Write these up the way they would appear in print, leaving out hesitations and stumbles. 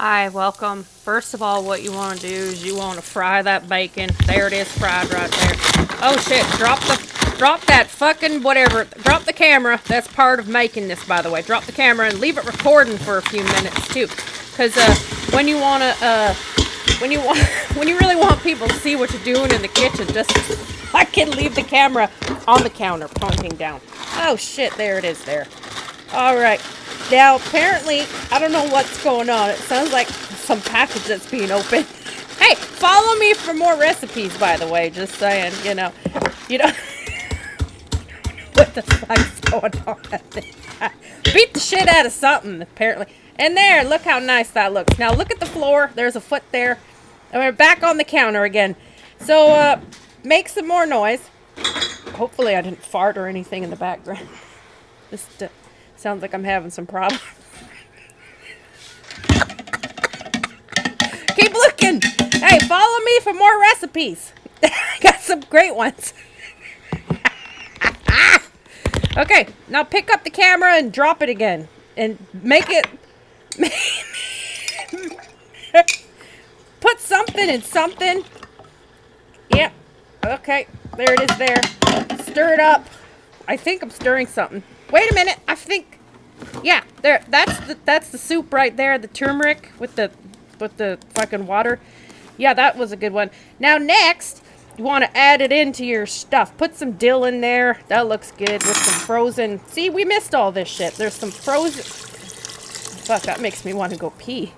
Hi, welcome. First of all, what you want to do is you want to fry that bacon. There it is, fried right there. Oh shit, drop that fucking whatever. Drop the camera. That's part of making this, by the way. Drop the camera and leave it recording for a few minutes too. Cause when you when you really want people to see what you're doing in the kitchen, just I can leave the camera on the counter pointing down. Oh shit, there it is there. All right. Now, apparently, I don't know what's going on. It sounds like some package that's being opened. Hey, follow me for more recipes, by the way. Just saying, you know what the fuck's going on. Beat the shit out of something, apparently. And there, look how nice that looks. Now, look at the floor. There's a foot there. And we're back on the counter again. So, make some more noise. Hopefully, I didn't fart or anything in the background. Just sounds like I'm having some problems. Keep looking. Hey, follow me for more recipes. I got some great ones. Okay, now pick up the camera and drop it again. And make it... Put something in something. Yep. Okay, there it is there. Stir it up. I think I'm stirring something. Wait a minute, I think, yeah, there. That's the soup right there, the turmeric with the fucking water. Yeah, that was a good one. Now next, you want to add it into your stuff. Put some dill in there. That looks good with some frozen. See, we missed all this shit. There's some frozen. Fuck, that makes me want to go pee.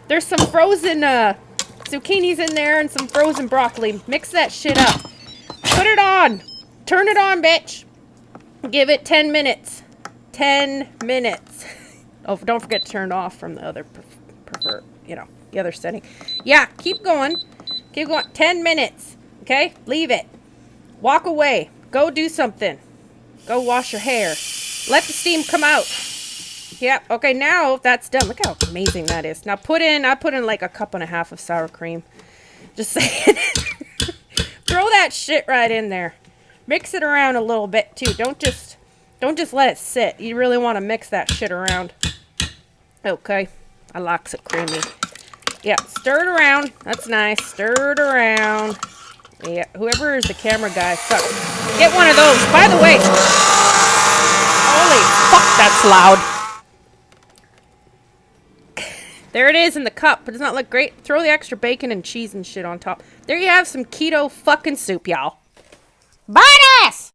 There's some frozen zucchinis in there and some frozen broccoli. Mix that shit up. Put it on. Turn it on, bitch. Give it 10 minutes. 10 minutes. Oh, don't forget to turn it off from the other, the other setting. Yeah, keep going. Keep going. 10 minutes. Okay? Leave it. Walk away. Go do something. Go wash your hair. Let the steam come out. Yeah, okay, now that's done. Look how amazing that is. Now I put in like a cup and a half of sour cream. Just saying. Throw that shit right in there. Mix it around a little bit too. Don't just let it sit. You really want to mix that shit around. Okay. I likes it creamy. Yeah, stir it around. That's nice. Stir it around. Yeah, whoever is the camera guy, fuck. Get one of those. By the way, holy fuck, that's loud. There it is in the cup, but does not look great. Throw the extra bacon and cheese and shit on top. There you have some keto fucking soup, y'all. Badass!